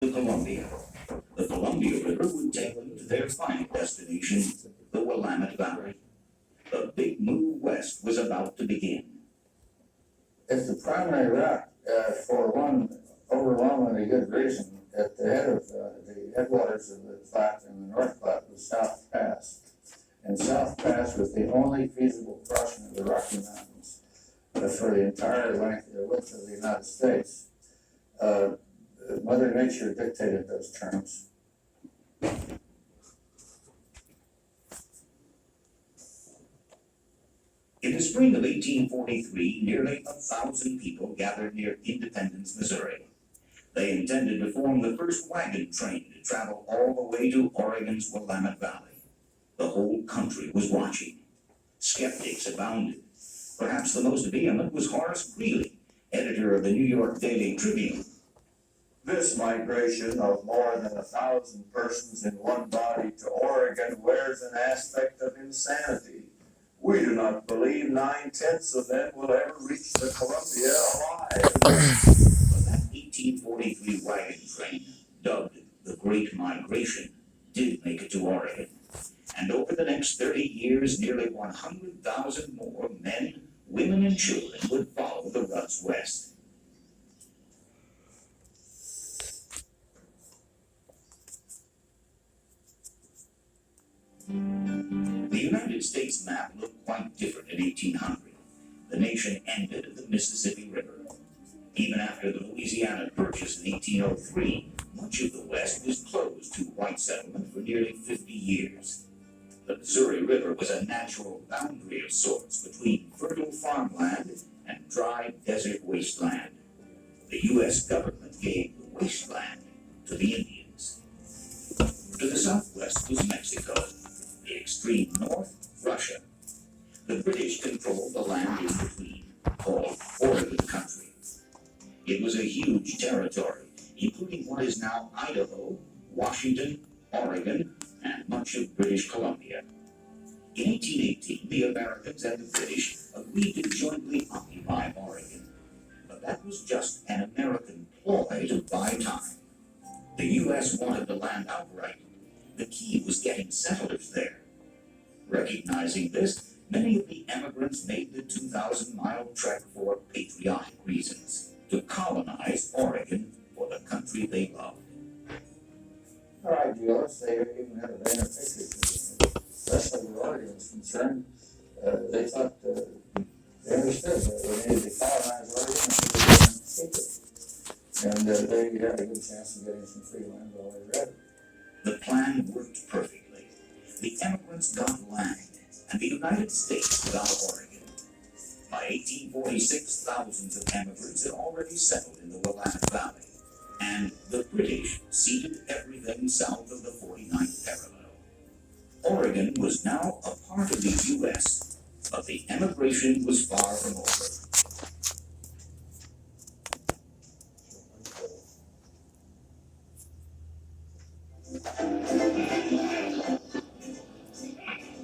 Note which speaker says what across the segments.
Speaker 1: the Columbia. The Columbia River would take them to their final destination, the Willamette Valley. The big move west was about to begin.
Speaker 2: It's the primary route for one overwhelmingly good reason. At the head of the headwaters of the Platte and the North Platte was South Pass. And South Pass was the only feasible crossing of the Rocky Mountains for the entire width of the United States. Mother Nature dictated those terms.
Speaker 1: In the spring of 1843, nearly 1,000 people gathered near Independence, Missouri. They intended to form the first wagon train to travel all the way to Oregon's Willamette Valley. The whole country was watching. Skeptics abounded. Perhaps the most vehement was Horace Greeley, editor of the New York Daily Tribune.
Speaker 3: This migration of more than 1,000 persons in one body to Oregon wears an aspect of insanity. We do not believe 9/10 of them will ever reach the Columbia alive.
Speaker 1: But that 1843 wagon train, dubbed the Great Migration, did make it to Oregon. And over the next 30 years, nearly 100,000 more men, women, and children would follow the ruts west. The United States map looked quite different in 1800. The nation ended at the Mississippi River. Even after the Louisiana Purchase in 1803, much of the West was closed to white settlement for nearly 50 years. The Missouri River was a natural boundary of sorts between fertile farmland and dry desert wasteland. The U.S. government gave the wasteland to the Indians. To the southwest was Mexico. The extreme north, Russia. The British controlled the land in between, called Oregon country. It was a huge territory, including what is now Idaho, Washington, Oregon, and much of British Columbia. In 1818, the Americans and the British agreed to jointly occupy Oregon. But that was just an American ploy to buy time. The U.S. wanted the land outright. The key was getting settlers there. Recognizing this, many of the emigrants made the 2,000-mile trek for patriotic reasons, to colonize Oregon for the country they loved.
Speaker 2: They're idealists. They even had a vain pictures. Especially where Oregon was concerned, they thought they understood that they needed to colonize Oregon and keep it. And they had a good chance of getting some free land while they were at it.
Speaker 1: The plan worked perfectly. The emigrants got land, and the United States got Oregon. By 1846, thousands of immigrants had already settled in the Willamette Valley, and the British ceded everything south of the 49th parallel. Oregon was now a part of the U.S., but the emigration was far from over.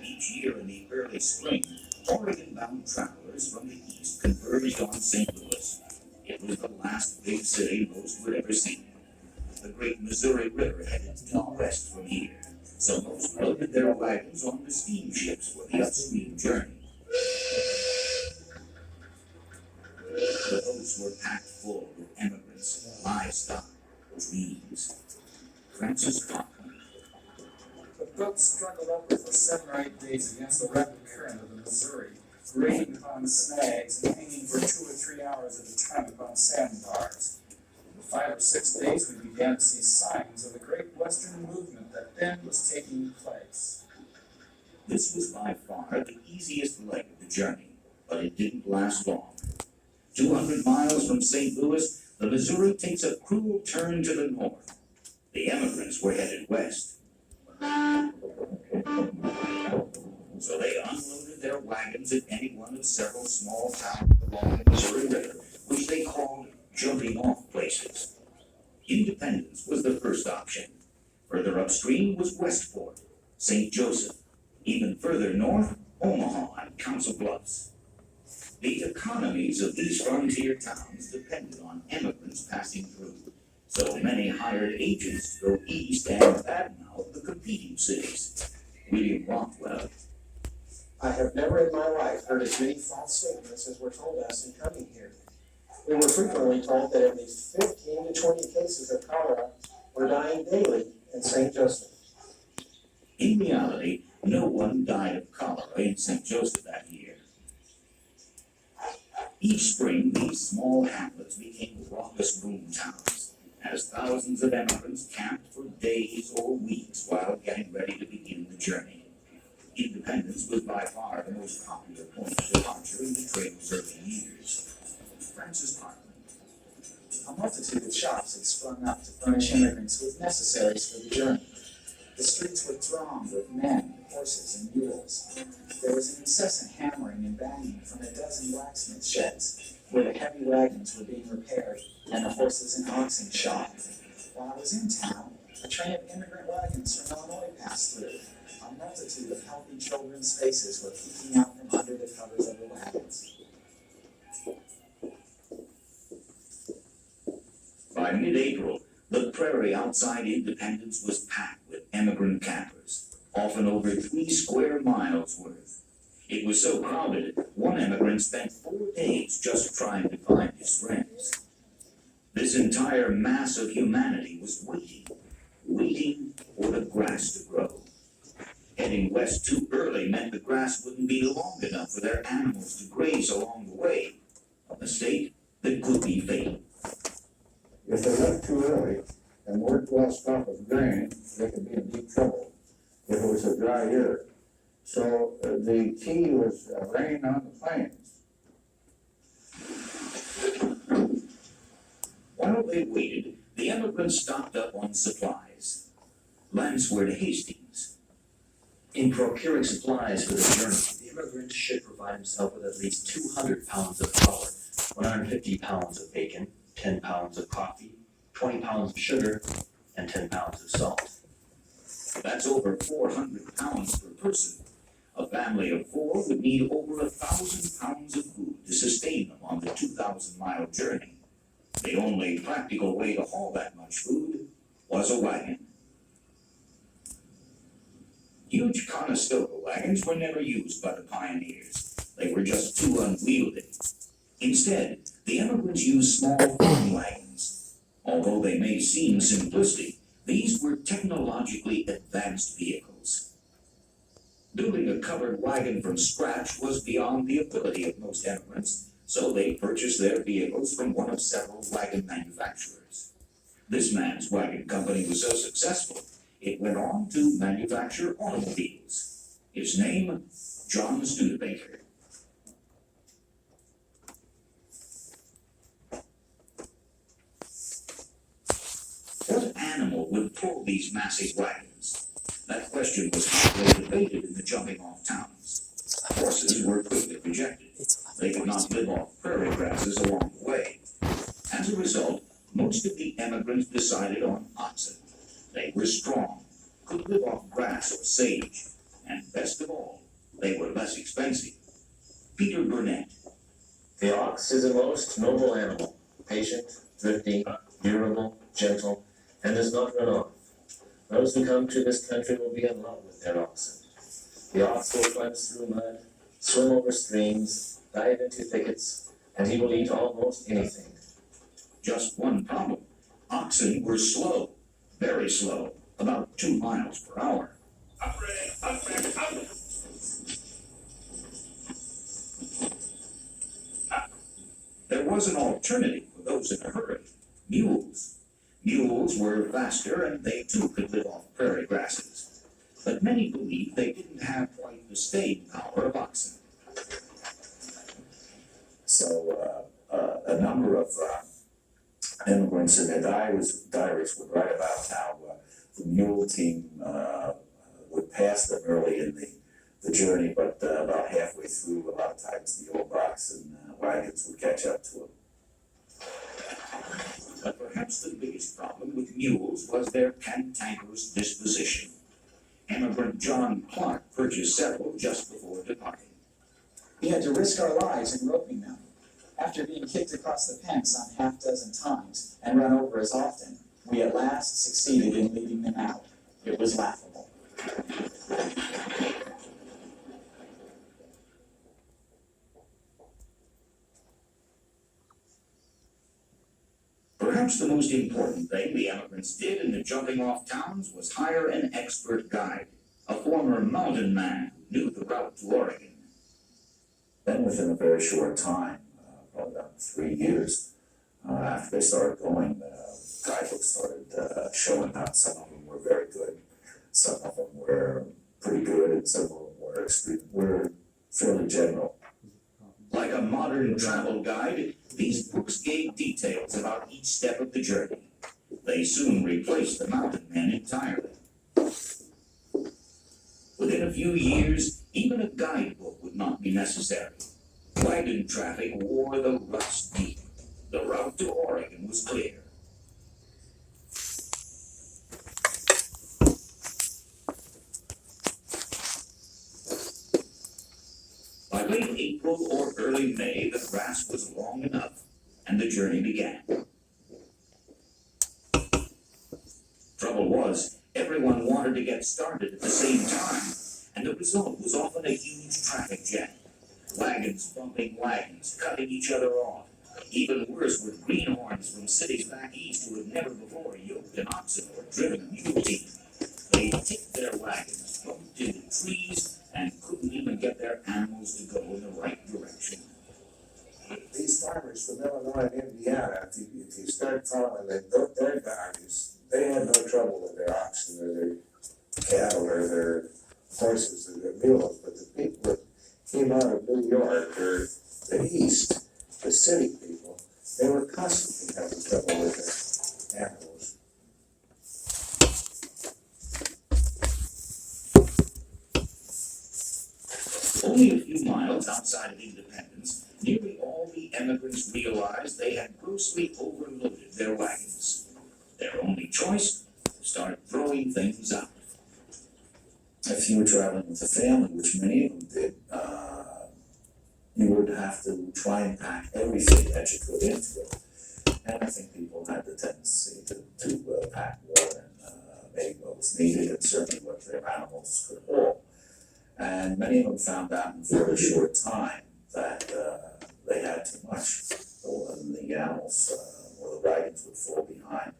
Speaker 1: Each year in the early spring, Oregon-bound travelers from the east converged on St. Louis. It was the last big city most would ever see. The great Missouri River headed due west from here, so most loaded their wagons on the steamships for the upstream journey. The boats were packed full with emigrants, livestock, dreams. Francis Hoffman.
Speaker 4: The boat struggled upward for 7 or 8 days against the rapid current of the Missouri, grating upon snags and hanging for 2 or 3 hours at a time upon sandbars. In 5 or 6 days, we began to see signs of the great western movement that then was taking place.
Speaker 1: This was by far the easiest leg of the journey, but it didn't last long. 200 miles from St. Louis, the Missouri takes a cruel turn to the north. The emigrants were headed west. So they unloaded their wagons at any one of several small towns along the Missouri River, which they called jumping off places. Independence was the first option. Further upstream was Westport, St. Joseph. Even further north, Omaha and Council Bluffs. The economies of these frontier towns depended on immigrants passing through. So many hired agents to go east and badmouth the competing cities. William Rothwell.
Speaker 5: I have never in my life heard as many false statements as were told us in coming here. We were frequently told that at least 15 to 20 cases of cholera were dying daily in St. Joseph.
Speaker 1: In reality, no one died of cholera in St. Joseph that year. Each spring, these small hamlets became raucous boom towns, as thousands of emigrants camped for days or weeks while getting ready to begin the journey. Independence was by far the most popular point of departure in the trail's early years. Francis Parkman.
Speaker 4: A multitude of shops had sprung up to furnish immigrants with necessaries for the journey. The streets were thronged with men, horses, and mules. There was an incessant hammering and banging from a dozen blacksmith sheds, where the heavy wagons were being repaired and the horses and oxen shod. While I was in town, a train of immigrant wagons from Illinois passed through. A multitude of healthy children's faces were peeking out from under the covers of the wagons.
Speaker 1: By mid-April, the prairie outside Independence was packed with emigrant campers, often over 3 square miles worth. It was so crowded, one immigrant spent 4 days just trying to find his friends. This entire mass of humanity was waiting for the grass to grow. Heading west too early meant the grass wouldn't be long enough for their animals to graze along the way, a mistake that could be fatal.
Speaker 2: If they left too early and weren't well stocked with grain, they could be in deep trouble if it was a dry year. So the key was rain on the plains.
Speaker 1: While they waited, the emigrants stocked up on supplies. Lansford Hastings.
Speaker 6: In procuring supplies for the journey, the immigrant should provide himself with at least 200 pounds of flour, 150 pounds of bacon, 10 pounds of coffee, 20 pounds of sugar, and 10 pounds of salt.
Speaker 1: That's over 400 pounds per person. A family of 4 would need over 1,000 pounds of food to sustain them on the 2,000-mile journey. The only practical way to haul that much food was a wagon. Huge Conestoga wagons were never used by the pioneers. They were just too unwieldy. Instead, the immigrants used small farm wagons. Although they may seem simplistic, these were technologically advanced vehicles. Building a covered wagon from scratch was beyond the ability of most immigrants, so they purchased their vehicles from one of several wagon manufacturers. This man's wagon company was so successful, it went on to manufacture automobiles. His name, John Studebaker. What animal would pull these massive wagons? That question was hotly debated in the jumping-off towns. Horses were quickly rejected. They could not live off prairie grasses along the way. As a result, most of the immigrants decided on oxen. They were strong, could live off grass or sage, and best of all, they were less expensive. Peter Burnett.
Speaker 7: The ox is a most noble animal, patient, thrifty, durable, gentle, and does not run off. Those who come to this country will be in love with their oxen. The ox will cleanse through mud, swim over streams, dive into thickets, and he will eat almost anything.
Speaker 1: Just one problem. Oxen were slow, very slow, about 2 miles per hour. There was an alternative for those in a hurry. Mules. Mules were faster and they too could live off prairie grasses. But many believed they didn't have quite the staying power of oxen.
Speaker 8: So a number of immigrants in their diaries would write about how the mule team would pass them early in the journey, but about halfway through, a lot of times the old oxen wagons would catch up to them.
Speaker 1: But perhaps the biggest problem with mules was their cantankerous disposition. Emigrant John Clark purchased several just before departing.
Speaker 4: We had to risk our lives in roping them. After being kicked across the fence on half-dozen times and run over as often, We at last succeeded in leading them out. It was laughable.
Speaker 1: Perhaps the most important thing the emigrants did in the jumping-off towns was hire an expert guide, a former mountain man who knew the route to Oregon.
Speaker 8: Then within a very short time, probably about 3 years, after they started going, guidebooks started showing up. Some of them were very good, some of them were pretty good, and some of them were fairly general.
Speaker 1: Like a modern travel guide, these books gave details about each step of the journey. They soon replaced the mountain men entirely. Within a few years, even a guidebook would not be necessary. Wagon traffic wore the ruts deep. The route to Oregon was clear. By late April or early May, the grass was long enough, and the journey began. Trouble was, everyone wanted to get started at the same time, and the result was often a huge traffic jam. Wagons bumping wagons, cutting each other off. Even worse were greenhorns from cities back east who had never before yoked an oxen or driven a mule team. They tipped their wagons, bumped into trees, and couldn't even get their animals to go in the right direction.
Speaker 9: These farmers from Illinois and Indiana, if you start following their values, they had no trouble with their oxen or their cattle or their horses or their mules, but the people that came out of New York or the East, the city people, they were constantly having trouble with their animals.
Speaker 1: Only a few miles outside of Independence, nearly all the emigrants realized they had grossly overloaded their wagons. Their only choice was to start throwing things out.
Speaker 8: If you were traveling with a family, which many of them did, you would have to try and pack everything that you could into it. And I think people had the tendency to pack more than maybe what was needed, and certainly what their animals could haul. And many of them found out in a very short time that they had too much, and the animals or the wagons would fall behind.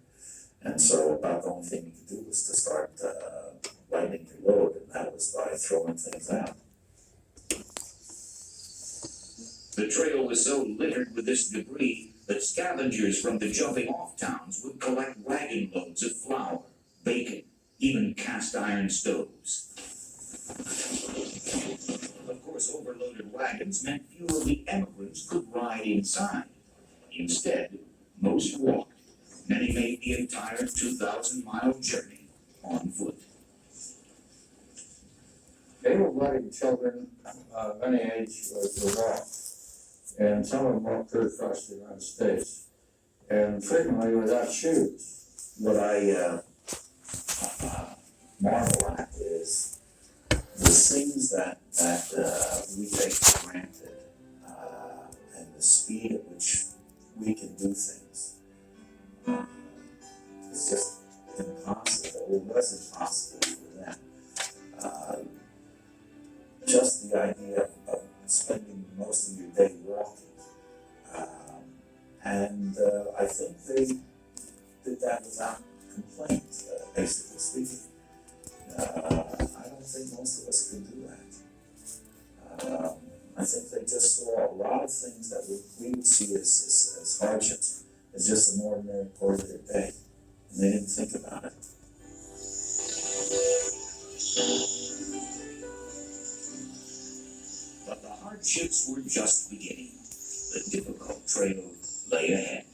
Speaker 8: And so about the only thing you could do was to start lightening your load, and that was by throwing things out.
Speaker 1: The trail was so littered with this debris that scavengers from the jumping-off towns would collect wagon loads of flour, bacon, even cast-iron stoves. Of course, overloaded wagons meant few of the emigrants could ride inside. Instead, most walked. Many made the entire 2,000-mile journey on foot.
Speaker 2: Able-bodied children of any age would walk, and some of them walked through across the United States, and frequently without shoes.
Speaker 8: What I marvel at is the things that we take for granted, and the speed at which we can do things. It's just impossible. It was impossible for them. Just the idea of spending most of your day walking. And I think they did that without complaint, basically speaking. I don't think most of us can do that. I think they just saw a lot of things that we would see as hardships as just an ordinary part of their day, and they didn't think about it.
Speaker 1: But the hardships were just beginning. The difficult trail lay ahead.